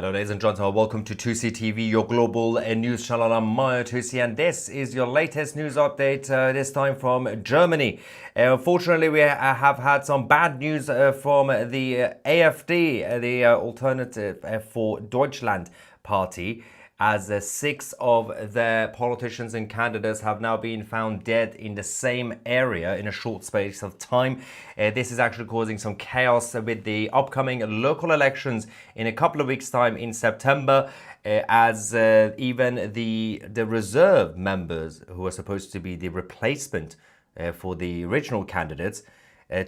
Hello ladies and gentlemen, welcome to Tousi TV, your global news channel. I'm Tousi and this is your latest news update, this time from Germany. Unfortunately, we have had some bad news from the AfD, the Alternative for Deutschland party, as 6 of their politicians and candidates have now been found dead in the same area in a short space of time. This is actually causing some chaos with the upcoming local elections in a couple of weeks' time in September, as even the reserve members who are supposed to be the replacement for the original candidates,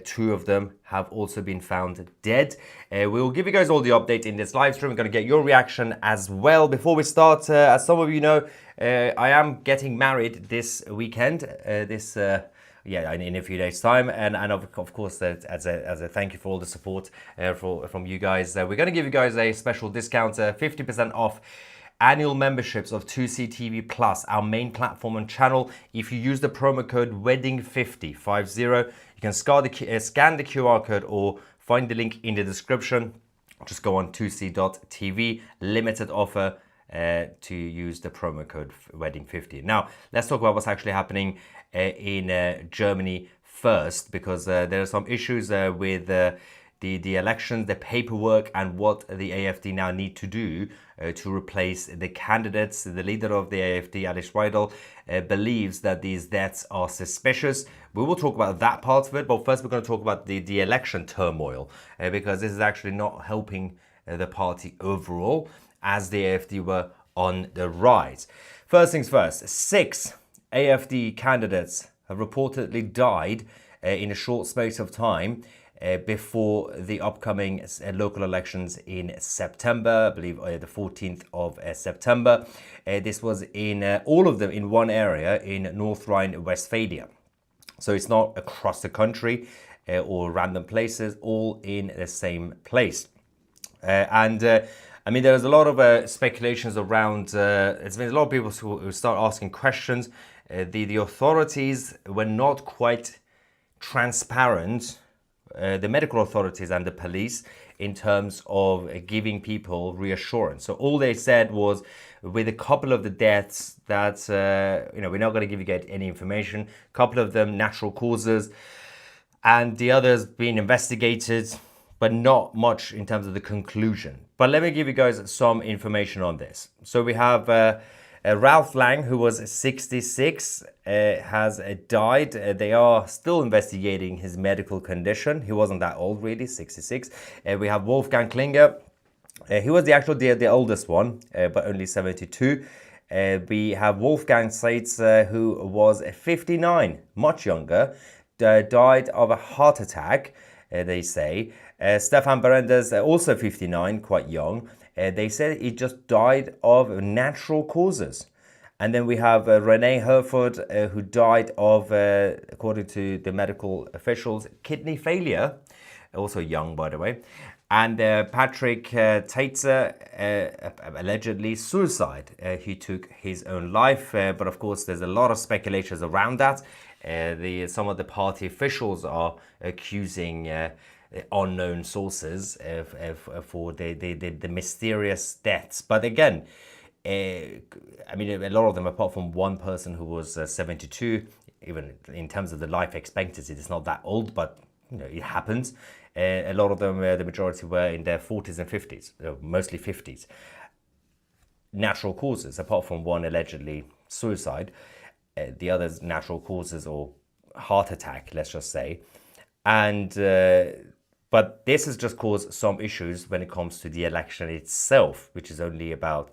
2 of them have also been found dead. We will give you guys all the update in this live stream. We're going to get your reaction as well. Before we start, as some of you know, I am getting married this weekend, in a few days' time, and of course, as a thank you for all the support from you guys, we're going to give you guys a special discount, 50% off annual memberships of Tousi TV Plus, our main platform and channel. If you use the promo code WEDDING50, you can scan the QR code or find the link in the description. Just go on tousi.tv, limited offer to use the promo code WEDDING50. Now, let's talk about what's actually happening in Germany first, because there are some issues with the elections, the paperwork, and what the AfD now need to do to replace the candidates. The leader of the AfD, Alice Weidel, believes that these deaths are suspicious. We will talk about that part of it, but first we're going to talk about the election turmoil, because this is actually not helping the party overall, as the AfD were on the rise. First things first, 6 AfD candidates have reportedly died in a short space of time before the upcoming local elections in September, I believe the 14th of September. This was in all of them in one area in North Rhine-Westphalia. So it's not across the country or random places, all in the same place. I mean, there's a lot of speculations around. There's been a lot of people who start asking questions. The authorities were not quite transparent, the medical authorities and the police, in terms of giving people reassurance. So all they said was, with a couple of the deaths, that we're not going to give you any information. A couple of them natural causes, and the others being investigated, but not much in terms of the conclusion. But let me give you guys some information on this. So we have Ralph Lang, who was 66, has died. They are still investigating his medical condition. He wasn't that old, really, 66. We have Wolfgang Klinger. He was the oldest one, but only 72. We have Wolfgang Seitz, who was 59, much younger, died of a heart attack, they say. Stefan Berendes, also 59, quite young. They said he just died of natural causes. And then we have Renee Herford, who died of, according to the medical officials, kidney failure, also young, by the way. And Patrick Taitzer, allegedly suicide. He took his own life, but of course there's a lot of speculations around that. Some of the party officials are accusing unknown sources for the mysterious deaths. But again, I mean, a lot of them, apart from one person who was 72, even in terms of the life expectancy, it's not that old, but it happens. A lot of them, the majority, were in their 40s and 50s, mostly 50s. Natural causes, apart from one allegedly suicide, the others natural causes or heart attack, let's just say. And but this has just caused some issues when it comes to the election itself, which is only about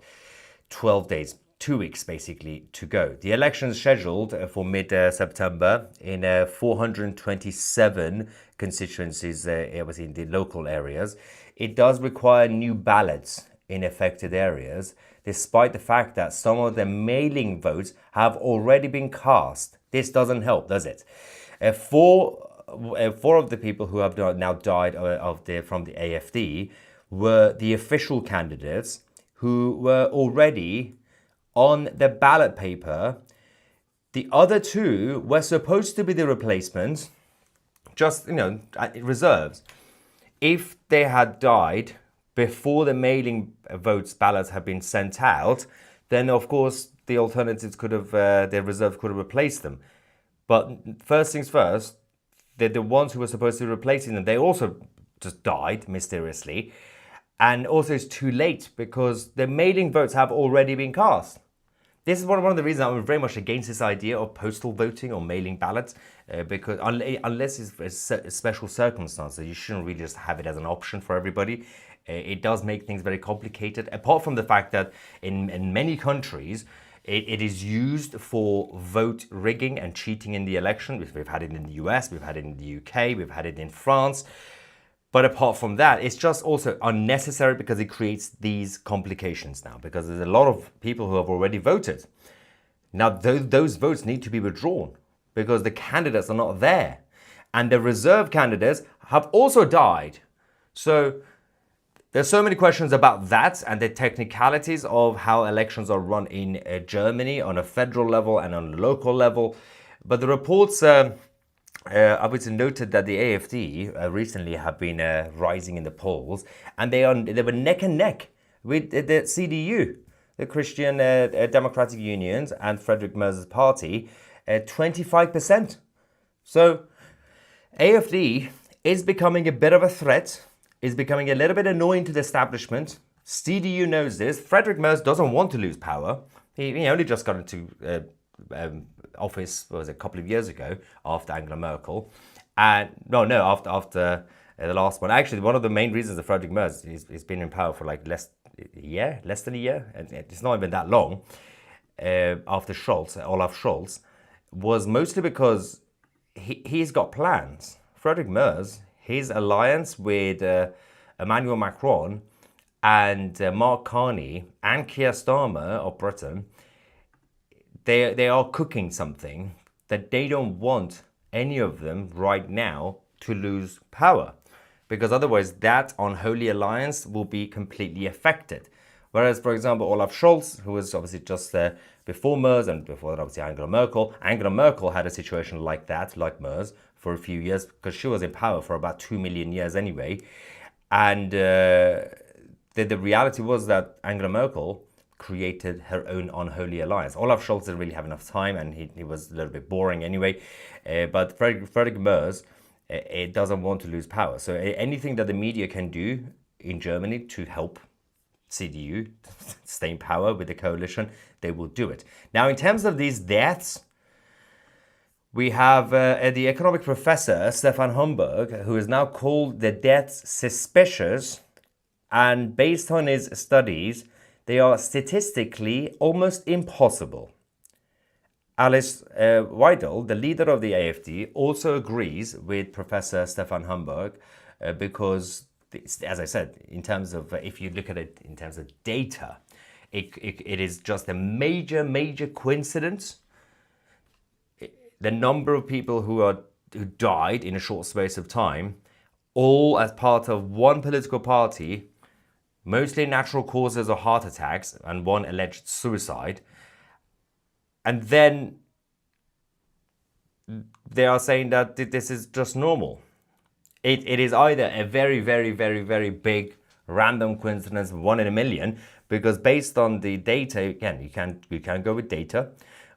12 days, 2 weeks basically to go. The election is scheduled for mid-September in 427 constituencies, it was in the local areas. It does require new ballots in affected areas, despite the fact that some of the mailing votes have already been cast. This doesn't help, does it? Four of the people who have now died from the AfD were the official candidates who were already on the ballot paper. The other 2 were supposed to be the replacements, just reserves. If they had died before the mailing votes ballots have been sent out, then of course the alternatives could have, the reserve could have replaced them. But first things first, the ones who were supposed to be replacing them, they also just died mysteriously. And also it's too late because the mailing votes have already been cast. This is one of the reasons I'm very much against this idea of postal voting or mailing ballots, because unless it's a special circumstances, you shouldn't really just have it as an option for everybody. It does make things very complicated, apart from the fact that in many countries, it is used for vote rigging and cheating in the election. We've had it in the US, we've had it in the UK, we've had it in France. But apart from that, it's just also unnecessary because it creates these complications now, because there's a lot of people who have already voted. Now, those votes need to be withdrawn because the candidates are not there. And the reserve candidates have also died. So there's so many questions about that and the technicalities of how elections are run in Germany on a federal level and on a local level. But the reports I would say noted that the AfD recently have been rising in the polls, and they were neck and neck with the CDU, the Christian Democratic Unions, and Friedrich Merz's party, 25%. So AfD is becoming a bit of a threat, is becoming a little bit annoying to the establishment. CDU knows this. Friedrich Merz doesn't want to lose power. He only just got into office, was a couple of years ago after Angela Merkel, and after the last one. Actually, one of the main reasons that Friedrich Merz he's been in power for like less than a year, and it's not even that long. After Olaf Scholz, was mostly because he's got plans. Friedrich Merz, his alliance with Emmanuel Macron and Mark Carney and Keir Starmer of Britain. They are cooking something that they don't want any of them right now to lose power, because otherwise that unholy alliance will be completely affected. Whereas, for example, Olaf Scholz, who was obviously just before Merz and before that obviously Angela Merkel had a situation like that, like Merz, for a few years, because she was in power for about 2 million years anyway. And the reality was that Angela Merkel created her own unholy alliance. Olaf Scholz didn't really have enough time, and he was a little bit boring anyway. But Friedrich Merz, it doesn't want to lose power. So anything that the media can do in Germany to help CDU stay in power with the coalition, they will do it. Now, in terms of these deaths, we have the economic professor, Stefan Homburg, who has now called the deaths suspicious. And based on his studies, they are statistically almost impossible. Alice Weidel, the leader of the AfD, also agrees with Professor Stefan Homburg because, as I said, in terms of, if you look at it in terms of data, it is just a major coincidence. The number of people who died in a short space of time, all as part of one political party, mostly natural causes or heart attacks, and one alleged suicide. And then they are saying that this is just normal. It is either a very big random coincidence, 1 in a million, because based on the data, again, you can go with data,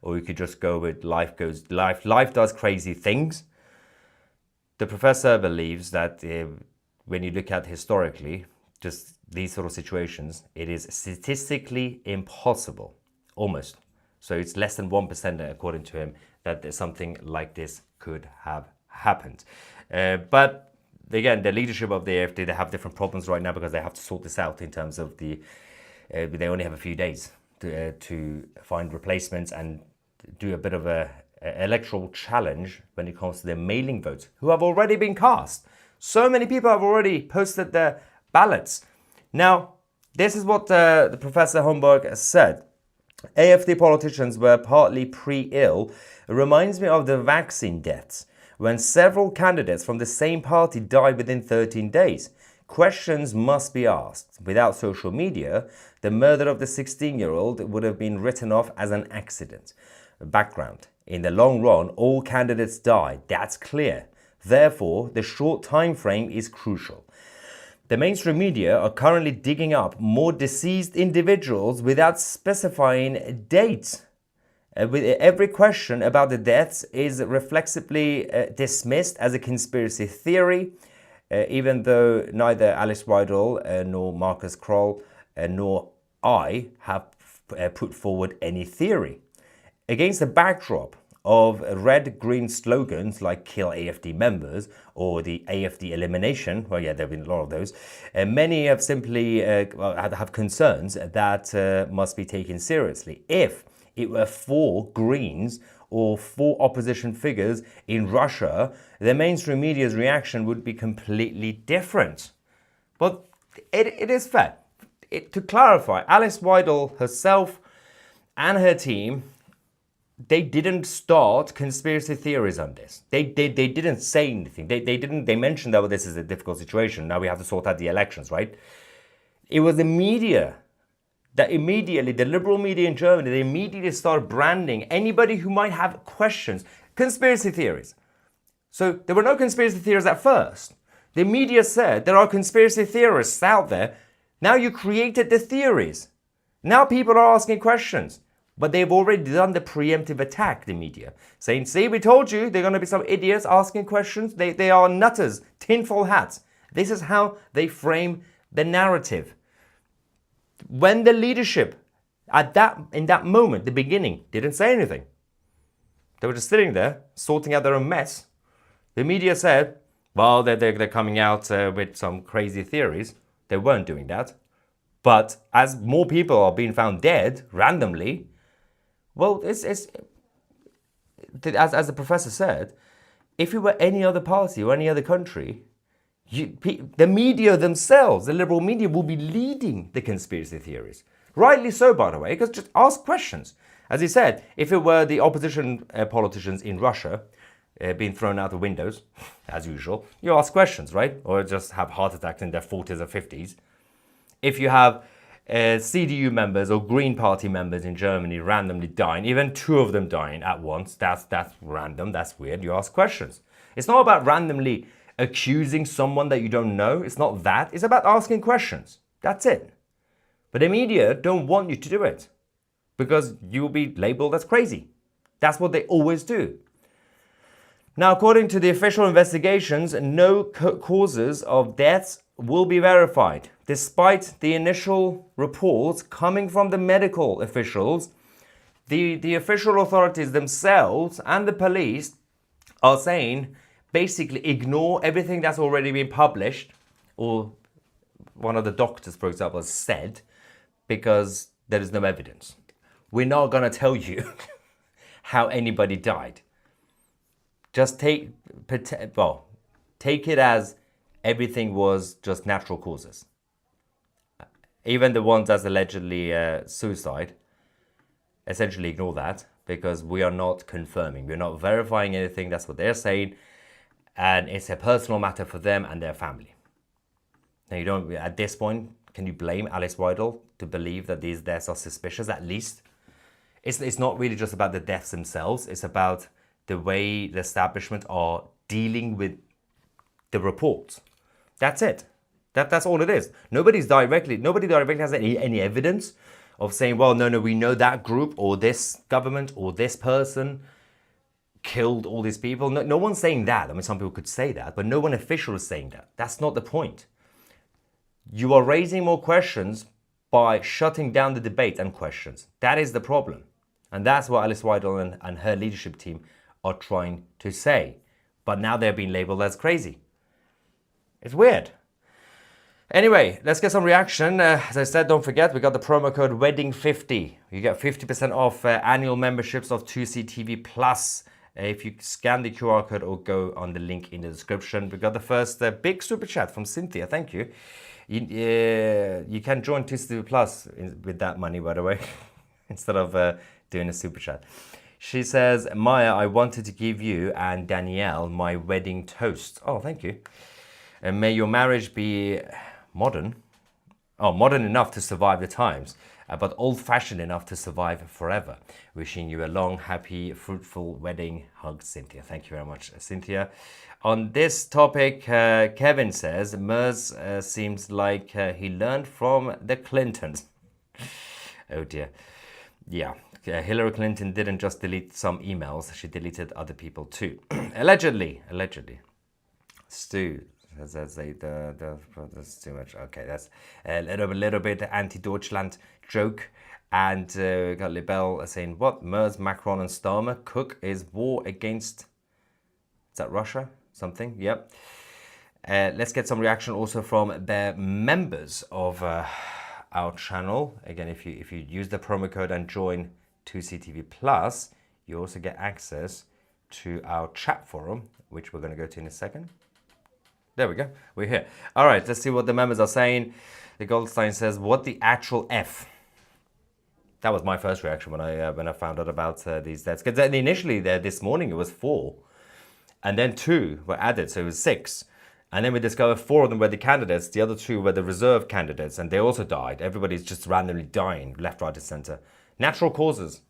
or you could just go with life does crazy things. The professor believes that when you look at historically, just these sort of situations, it is statistically impossible, almost. So it's less than 1%, according to him, that something like this could have happened. But again, the leadership of the AfD, they have different problems right now because they have to sort this out in terms of they only have a few days to find replacements and do a bit of a electoral challenge when it comes to their mailing votes, who have already been cast. So many people have already posted their ballots. Now, this is what the Professor Homburg said. AfD politicians were partly pre-ill. It reminds me of the vaccine deaths, when several candidates from the same party died within 13 days. Questions must be asked. Without social media, the murder of the 16-year-old would have been written off as an accident. Background. In the long run, all candidates died. That's clear. Therefore, the short time frame is crucial. The mainstream media are currently digging up more deceased individuals without specifying dates. With every question about the deaths is reflexively dismissed as a conspiracy theory, even though neither Alice Weidel nor Marcus Kroll nor I have put forward any theory. Against the backdrop of red-green slogans like kill AfD members or the AfD elimination, well, yeah, there have been a lot of those, many have simply have concerns that must be taken seriously. If it were 4 Greens or 4 opposition figures in Russia, the mainstream media's reaction would be completely different. But it is fair. To clarify, Alice Weidel herself and her team, they didn't start conspiracy theories on this. They didn't say anything. They mentioned that, well, this is a difficult situation. Now we have to sort out the elections, right? It was the media that immediately, the liberal media in Germany, they immediately started branding anybody who might have questions, conspiracy theories. So there were no conspiracy theories at first. The media said there are conspiracy theorists out there. Now you created the theories. Now people are asking questions. But they've already done the preemptive attack, the media, saying, see, we told you, they're going to be some idiots asking questions. They are nutters, tinfoil hats. This is how they frame the narrative. When the leadership, in that moment, the beginning, didn't say anything. They were just sitting there, sorting out their own mess. The media said, well, they're coming out with some crazy theories. They weren't doing that. But as more people are being found dead randomly, well, as the professor said, if it were any other party or any other country, the media themselves, the liberal media, will be leading the conspiracy theories. Rightly so, by the way, because just ask questions. As he said, if it were the opposition politicians in Russia being thrown out the windows, as usual, you ask questions, right? Or just have heart attacks in their 40s or 50s. If you have CDU members or Green Party members in Germany randomly dying, even 2 of them dying at once, that's random, that's weird. You ask questions. It's not about randomly accusing someone that you don't know. It's not that. It's about asking questions. That's it. But the media don't want you to do it because you will be labeled as crazy. That's what they always do. Now, according to the official investigations, no causes of deaths will be verified. Despite the initial reports coming from the medical officials, the official authorities themselves and the police are saying basically ignore everything that's already been published, or one of the doctors, for example, has said, because there is no evidence. We're not going to tell you how anybody died. Just take it as everything was just natural causes. Even the ones that's allegedly suicide, essentially ignore that because we are not confirming. We're not verifying anything. That's what they're saying. And it's a personal matter for them and their family. Now, you don't, at this point, can you blame Alice Weidel to believe that these deaths are suspicious, at least? It's not really just about the deaths themselves. It's about the way the establishment are dealing with the reports. That's it. That's all it is. Nobody directly has any evidence of saying, well, no, we know that group or this government or this person killed all these people. No one's saying that. I mean, some people could say that, but no one official is saying that. That's not the point. You are raising more questions by shutting down the debate and questions. That is the problem. And that's what Alice Weidel and her leadership team are trying to say. But now they're being labeled as crazy. It's weird. Anyway, let's get some reaction. As I said, don't forget, we got the promo code WEDDING50. You get 50% off annual memberships of Tousi TV Plus. If you scan the QR code or go on the link in the description. We got the first big super chat from Cynthia. Thank you. You can join Tousi TV Plus with that money, by the way, instead of doing a super chat. She says, Maya, I wanted to give you and Danielle my wedding toast. Oh, thank you. And may your marriage be modern enough to survive the times. but old-fashioned enough to survive forever. Wishing you a long, happy, fruitful wedding. Hugs, Cynthia. Thank you very much, Cynthia. On this topic, Kevin says, Mers seems like he learned from the Clintons. Oh dear. Yeah, Hillary Clinton didn't just delete some emails, she deleted other people too. Allegedly. Stu says that's too much. Okay, that's a little bit anti-Deutschland joke. And got Libel saying, what? Merz, Macron and Starmer cook is war against, is that Russia? Something, yep. Let's get some reaction also from the members of our channel. Again, if you use the promo code and join Tousi TV Plus, you also get access to our chat forum, which we're going to go to in a second. There we go, we're here. All right, let's see what the members are saying. The Goldstein says, what the actual F? That was my first reaction when I found out about these deaths. Because initially this morning it was 4. And then 2 were added, so it was 6. And then we discovered 4 of them were the candidates, the other 2 were the reserve candidates, and they also died. Everybody's just randomly dying, left, right, and center. Natural causes.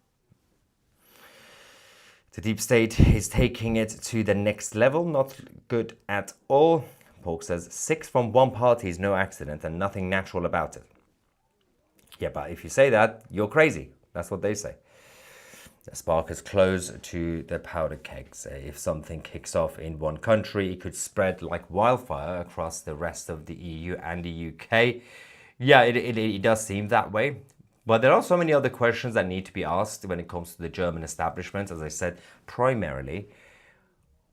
The deep state is taking it to the next level, not good at all. Pork says, 6 from one party is no accident and nothing natural about it. Yeah, but if you say that, you're crazy. That's what they say. The spark is close to the powder kegs. If something kicks off in one country, it could spread like wildfire across the rest of the EU and the UK. Yeah, it does seem that way. But there are so many other questions that need to be asked when it comes to the German establishment. As I said, primarily,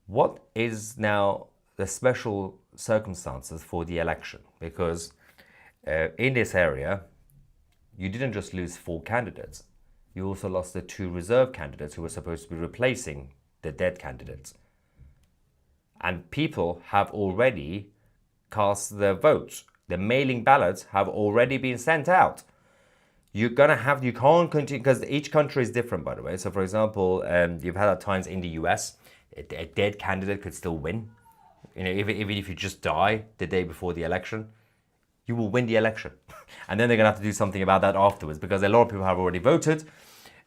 what is now the special circumstances for the election? Because in this area, you didn't just lose 4 candidates. You also lost the 2 reserve candidates who were supposed to be replacing the dead candidates. And people have already cast their votes. The mailing ballots have already been sent out. You can't continue, because each country is different, by the way. So for example, you've had at times in the US, a dead candidate could still win. You know, even if you just die the day before the election, you will win the election. And then they're going to have to do something about that afterwards, because a lot of people have already voted.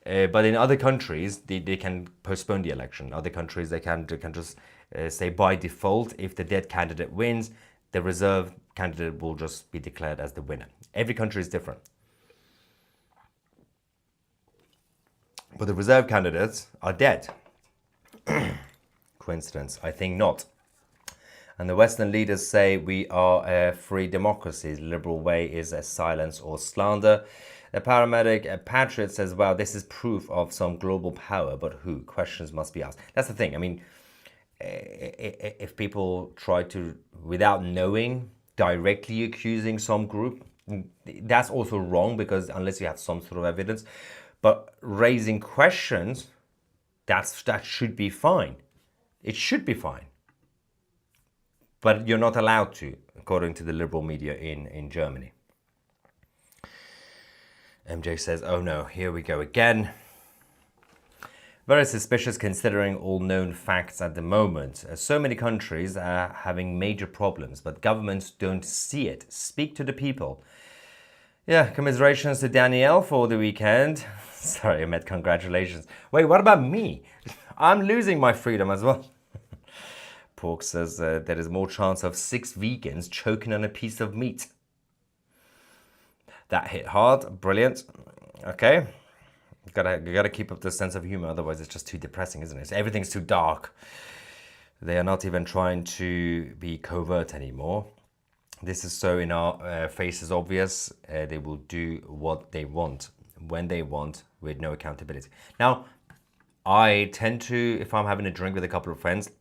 But in other countries, they can postpone the election. Other countries, they can just say by default, if the dead candidate wins, the reserve candidate will just be declared as the winner. Every country is different. But the reserve candidates are dead. Coincidence? I think not. And the Western leaders say we are a free democracy. The liberal way is a silence or slander. The paramedic Patriot says, wow, this is proof of some global power, but who? Questions must be asked. That's the thing. I mean, if people try to, without knowing, directly accusing some group, that's also wrong, because unless you have some sort of evidence. But raising questions, that should be fine. It should be fine. But you're not allowed to, according to the liberal media in Germany. MJ says, oh no, here we go again. Very suspicious considering all known facts at the moment. So many countries are having major problems, but governments don't see it. Speak to the people. Yeah, commiserations to Danielle for the weekend. Sorry, I meant congratulations. Wait, what about me? I'm losing my freedom as well. Pork says there is more chance of 6 vegans choking on a piece of meat. That hit hard. Brilliant. Okay. You gotta keep up the sense of humor, otherwise it's just too depressing, isn't it? Everything's too dark. They are not even trying to be covert anymore. This is so in our faces obvious. They will do what they want, when they want, with no accountability. Now, I tend to, if I'm having a drink with a couple of friends,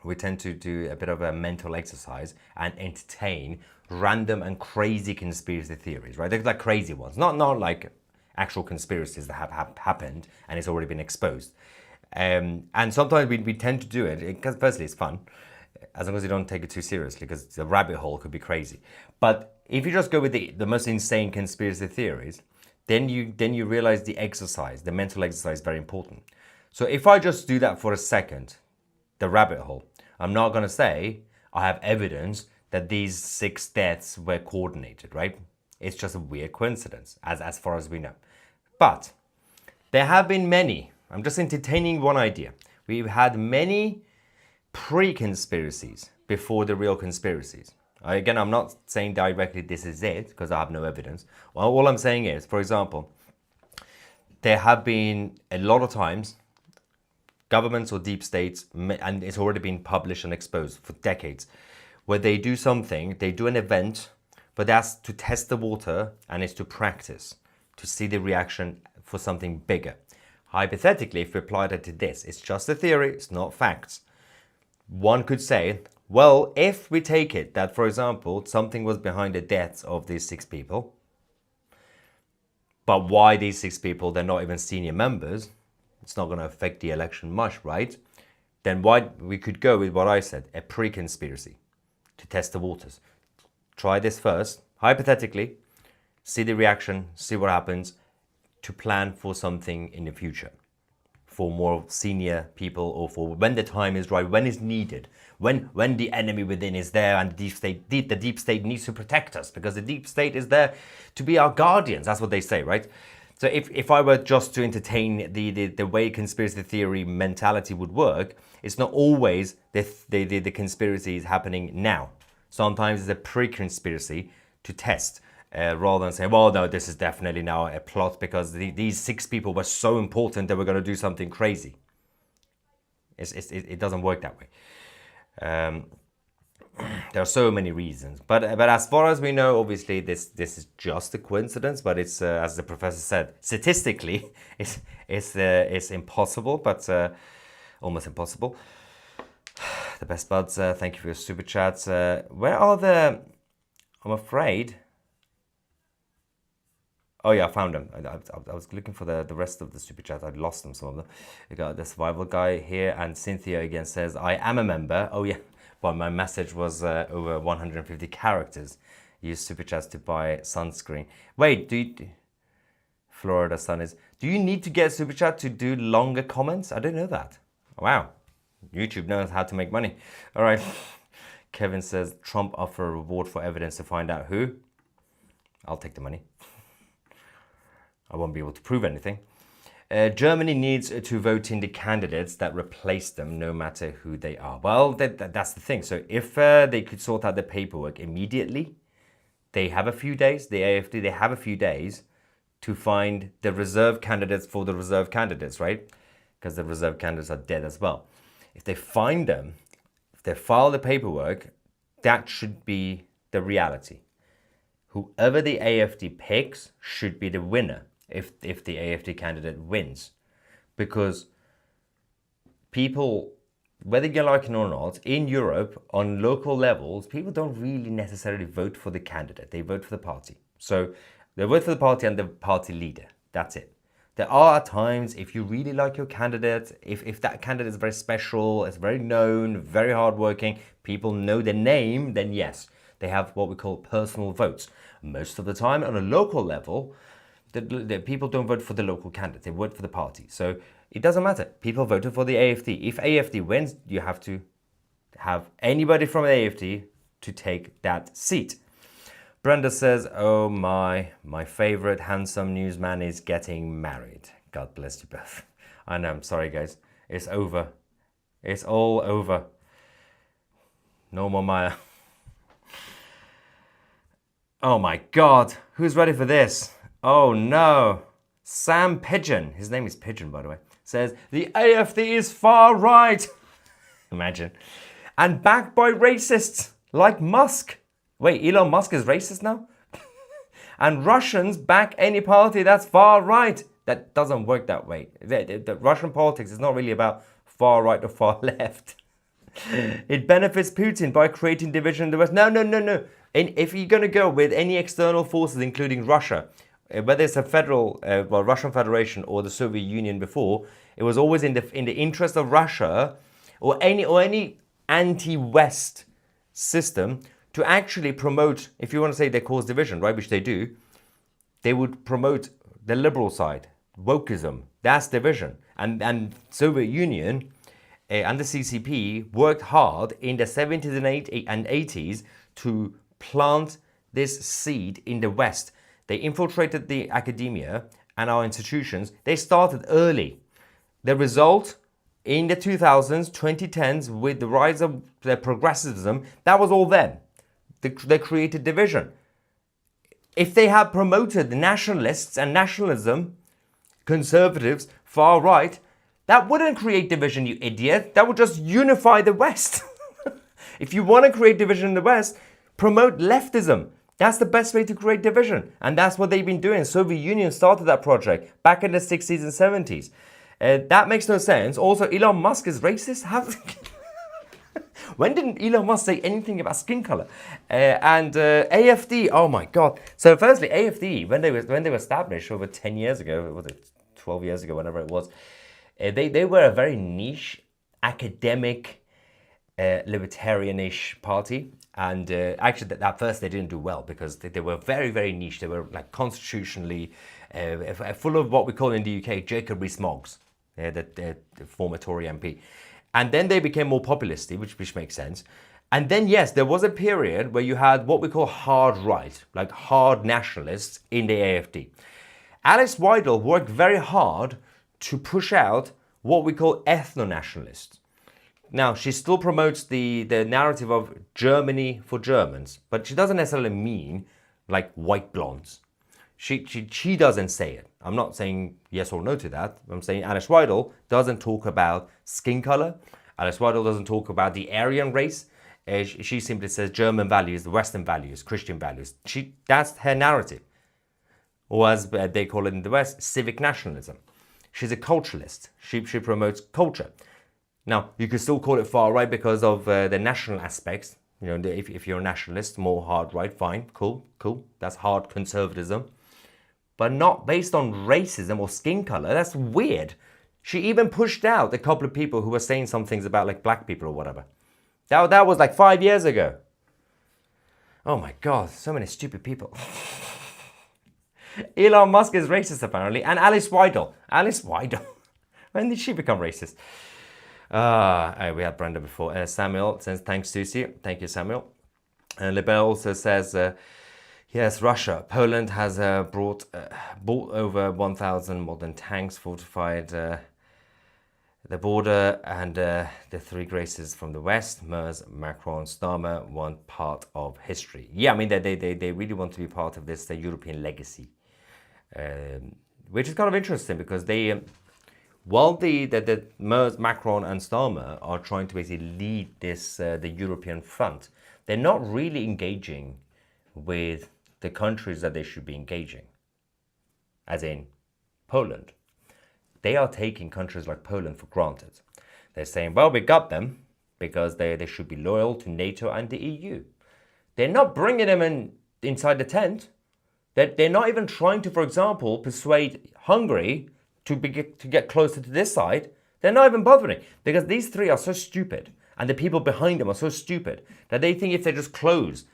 we tend to do a bit of a mental exercise and entertain random and crazy conspiracy theories, right? They're like crazy ones, not like actual conspiracies that have happened and it's already been exposed. And sometimes we tend to do it because firstly it's fun, as long as you don't take it too seriously, because the rabbit hole could be crazy. But if you just go with the most insane conspiracy theories, then you realize the exercise, the mental exercise is very important. So if I just do that for a second, the rabbit hole, I'm not going to say I have evidence that these 6 deaths were coordinated, right? It's just a weird coincidence, as far as we know. But there have been many, I'm just entertaining one idea. We've had many pre-conspiracies before the real conspiracies. Again, I'm not saying directly this is it, because I have no evidence. Well, all I'm saying is, for example, there have been a lot of times governments or deep states, and it's already been published and exposed for decades, where they do something, they do an event, but that's to test the water and it's to practice, to see the reaction for something bigger. Hypothetically, if we apply that to this, it's just a theory, it's not facts. One could say, well, if we take it that, for example, something was behind the deaths of these 6 people, but why these 6 people, they're not even senior members, it's not going to affect the election much, right? Then why we could go with what I said, a pre-conspiracy, to test the waters. Try this first, hypothetically, see the reaction, see what happens, to plan for something in the future, for more senior people, or for when the time is right, when it's needed, when the enemy within is there, and the deep state needs to protect us, because the deep state is there to be our guardians. That's what they say, right? So if I were just to entertain the way conspiracy theory mentality would work, it's not always the conspiracy is happening now. Sometimes it's a pre-conspiracy to test, rather than saying, well, no, this is definitely now a plot because these 6 people were so important that we're going to do something crazy. It doesn't work that way. There are so many reasons, but as far as we know, obviously this is just a coincidence. But it's as the professor said, statistically, it's impossible, but almost impossible. The best buds, thank you for your super chats. Where are the? I'm afraid. Oh yeah, I found them. I was looking for the rest of the super chats. I'd lost them, some of them. You got the survival guy here, and Cynthia again says, I am a member. Oh yeah. But my message was over 150 characters. Use super chats to buy sunscreen. Wait, Florida sun is. Do you need to get super chat to do longer comments? I didn't know that. Wow, YouTube knows how to make money. All right. Kevin says Trump offer a reward for evidence to find out who. I'll take the money. I won't be able to prove anything. Germany needs to vote in the candidates that replace them, no matter who they are. Well, that's the thing. So if they could sort out the paperwork immediately, they have a few days, the AfD, they have a few days to find the reserve candidates for the reserve candidates, right? Because the reserve candidates are dead as well. If they find them, if they file the paperwork, that should be the reality. Whoever the AfD picks should be the winner. If the AfD candidate wins, because people, whether you like it or not, in Europe, on local levels, people don't really necessarily vote for the candidate. They vote for the party. So they vote for the party and the party leader. That's it. There are times, if you really like your candidate, if that candidate is very special, is very known, very hardworking, people know their name, then yes, they have what we call personal votes. Most of the time, on a local level, the people don't vote for the local candidate, they vote for the party. So it doesn't matter. People voted for the AfD. If AfD wins, you have to have anybody from AfD to take that seat. Brenda says, oh my favorite handsome newsman is getting married. God bless you both. I know, I'm sorry guys. It's over. It's all over. No more Maya. Oh my God, who's ready for this? Oh no, Sam Pigeon, his name is Pigeon by the way, says the AfD is far right. Imagine. And backed by racists like Musk. Wait, Elon Musk is racist now? And Russians back any party that's far right. That doesn't work that way. The Russian politics is not really about far right or far left. It benefits Putin by creating division in the West. No. And if you're going to go with any external forces, including Russia, whether it's a federal, Russian Federation or the Soviet Union before, it was always in the interest of Russia or any anti-West system to actually promote, if you want to say they cause division, right, which they do, they would promote the liberal side, wokeism, that's division. And Soviet Union and the CCP worked hard in the 70s and 80s to plant this seed in the West. They infiltrated the academia and our institutions. They started early. The result in the 2000s, 2010s, with the rise of the progressivism, that was all them. They created division. If they had promoted the nationalists and nationalism, conservatives, far right, that wouldn't create division, you idiot. That would just unify the West. If you want to create division in the West, promote leftism. That's the best way to create division. And that's what they've been doing. Soviet Union started that project back in the 60s and 70s. That makes no sense. Also, Elon Musk is racist. When did Elon Musk say anything about skin color? And AfD, oh my God. So firstly, AfD, when they were established over 10 years ago, was it 12 years ago, whenever it was, they were a very niche, academic, libertarianish party. And actually, at first they didn't do well because they were very, very niche. They were like constitutionally full of what we call in the UK Jacob Rees-Moggs, the former Tory MP. And then they became more populisty, which makes sense. And then, yes, there was a period where you had what we call hard right, like hard nationalists in the AfD. Alice Weidel worked very hard to push out what we call ethno-nationalists. Now, she still promotes the narrative of Germany for Germans, but she doesn't necessarily mean like white blondes. She doesn't say it. I'm not saying yes or no to that. I'm saying Alice Weidel doesn't talk about skin color. Alice Weidel doesn't talk about the Aryan race. She simply says German values, the Western values, Christian values. That's her narrative. Or as they call it in the West, civic nationalism. She's a culturalist. She promotes culture. Now, you could still call it far right because of the national aspects. You know, if you're a nationalist, more hard right, fine, cool. That's hard conservatism. But not based on racism or skin color. That's weird. She even pushed out a couple of people who were saying some things about like black people or whatever. That was like 5 years ago. Oh my God, so many stupid people. Elon Musk is racist apparently. And Alice Weidel. Alice Weidel. When did she become racist? We had Brenda before. Samuel says, thanks, Tousi. Thank you, Samuel. Lebel also says, yes, Russia. Poland has bought over 1,000 modern tanks, fortified the border, and the three graces from the West, Merz, Macron, Starmer, want part of history. Yeah, I mean, they really want to be part of this European legacy, which is kind of interesting because they... While the Merz, Macron and Starmer are trying to basically lead this the European front, they're not really engaging with the countries that they should be engaging, as in Poland. They are taking countries like Poland for granted. They're saying, well, we got them because they should be loyal to NATO and the EU. They're not bringing them inside the tent. They're not even trying to, for example, persuade Hungary to get closer to this side. They're not even bothering because these three are so stupid and the people behind them are so stupid that they think if they just close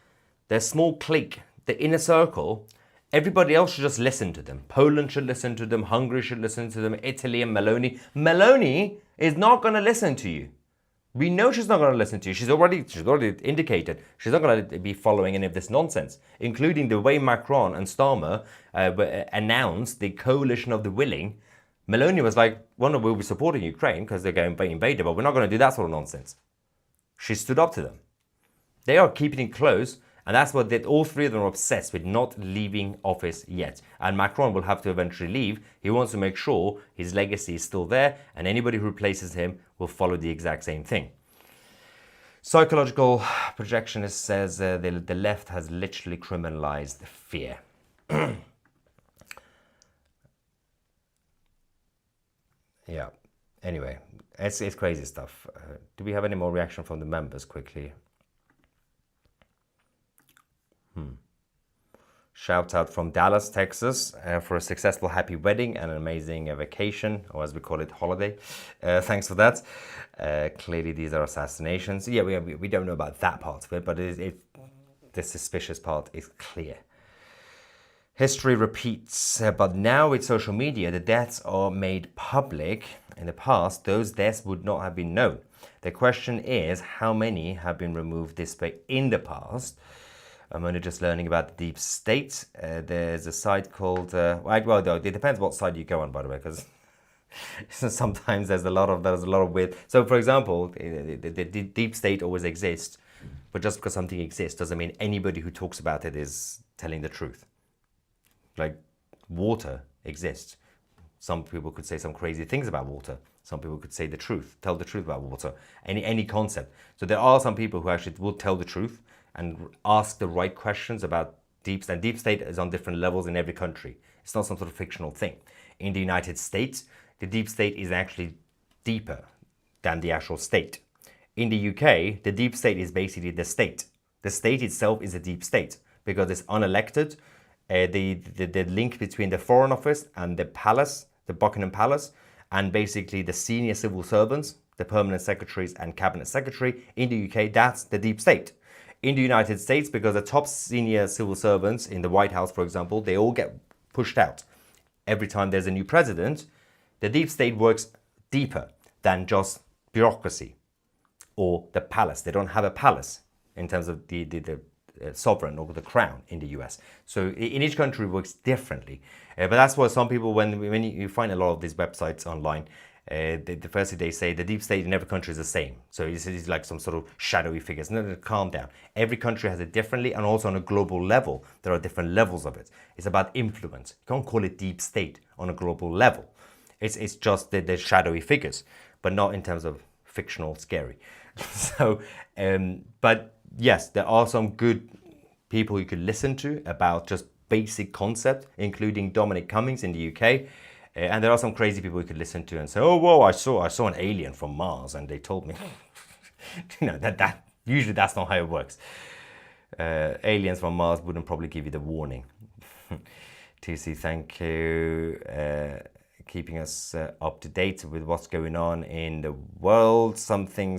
their small clique, the inner circle, everybody else should just listen to them. Poland should listen to them. Hungary should listen to them. Italy and Meloni. Meloni is not going to listen to you. We know she's not going to listen to you. She's already indicated she's not going to be following any of this nonsense, including the way Macron and Starmer announced the coalition of the willing. Meloni was like, well, no, we'll be supporting Ukraine because they're going to invade it, but we're not going to do that sort of nonsense. She stood up to them. They are keeping it close, and that's what all three of them are obsessed with, not leaving office yet. And Macron will have to eventually leave. He wants to make sure his legacy is still there, and anybody who replaces him will follow the exact same thing. Psychological projectionist says the left has literally criminalized fear. Yeah. Anyway, it's crazy stuff. Do we have any more reaction from the members quickly? Shout out from Dallas, Texas, for a successful happy wedding and an amazing vacation, or as we call it, holiday. Thanks for that. Clearly, these are assassinations. Yeah, we don't know about that part of it, but the suspicious part is clear. History repeats, but now with social media, the deaths are made public. In the past, those deaths would not have been known. The question is, how many have been removed this way in the past? I'm only just learning about the deep state. There's a site called, well, though, it depends what side you go on, by the way, because sometimes there's a lot of weird. So, for example, the deep state always exists, but just because something exists doesn't mean anybody who talks about it is telling the truth. Like water exists. Some people could say some crazy things about water. Some people could say the truth, tell the truth about water, any concept. So there are some people who actually will tell the truth and ask the right questions about deep state. And deep state is on different levels in every country. It's not some sort of fictional thing. In the United States, the deep state is actually deeper than the actual state. In the UK, the deep state is basically the state. The state itself is a deep state because it's unelected. The link between the Foreign Office and the palace, the Buckingham Palace, and basically the senior civil servants, the permanent secretaries and cabinet secretary in the UK, that's the deep state. In the United States, because the top senior civil servants in the White House, for example, they all get pushed out. Every time there's a new president, the deep state works deeper than just bureaucracy or the palace. They don't have a palace in terms of the sovereign or the crown in the US. So in each country it works differently. But that's why some people, when you find a lot of these websites online, the first thing they say, the deep state in every country is the same. So it's like some sort of shadowy figures. No, calm down. Every country has it differently, and also on a global level, there are different levels of it. It's about influence. You can't call it deep state on a global level. It's just the shadowy figures, but not in terms of fictional, scary. So, but yes, there are some good people you could listen to about just basic concept, including Dominic Cummings in the UK. And there are some crazy people you could listen to and say, oh, whoa, I saw an alien from Mars and they told me. that usually that's not how it works. Aliens from Mars wouldn't probably give you the warning. Tousi, thank you. Keeping us up to date with what's going on in the world. Something.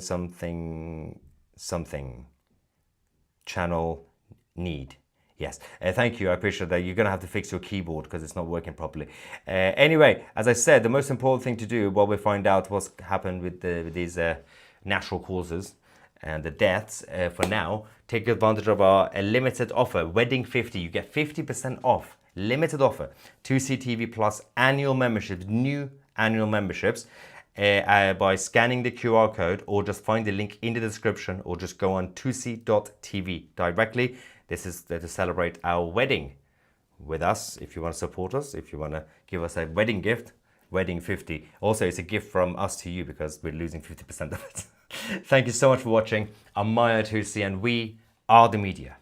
Channel need. Yes, thank you. I appreciate that. You're going to have to fix your keyboard because it's not working properly. Anyway, as I said, the most important thing to do while we find out what's happened with these natural causes and the deaths, for now, take advantage of our limited offer, Wedding 50. You get 50% off, limited offer, Tousi TV Plus annual memberships, new annual memberships, by scanning the QR code, or just find the link in the description, or just go on tousi.tv directly. This is to celebrate our wedding with us. If you want to support us, if you want to give us a wedding gift, Wedding 50. Also, it's a gift from us to you because we're losing 50% of it. Thank you so much for watching. I'm Tousi, and we are the media.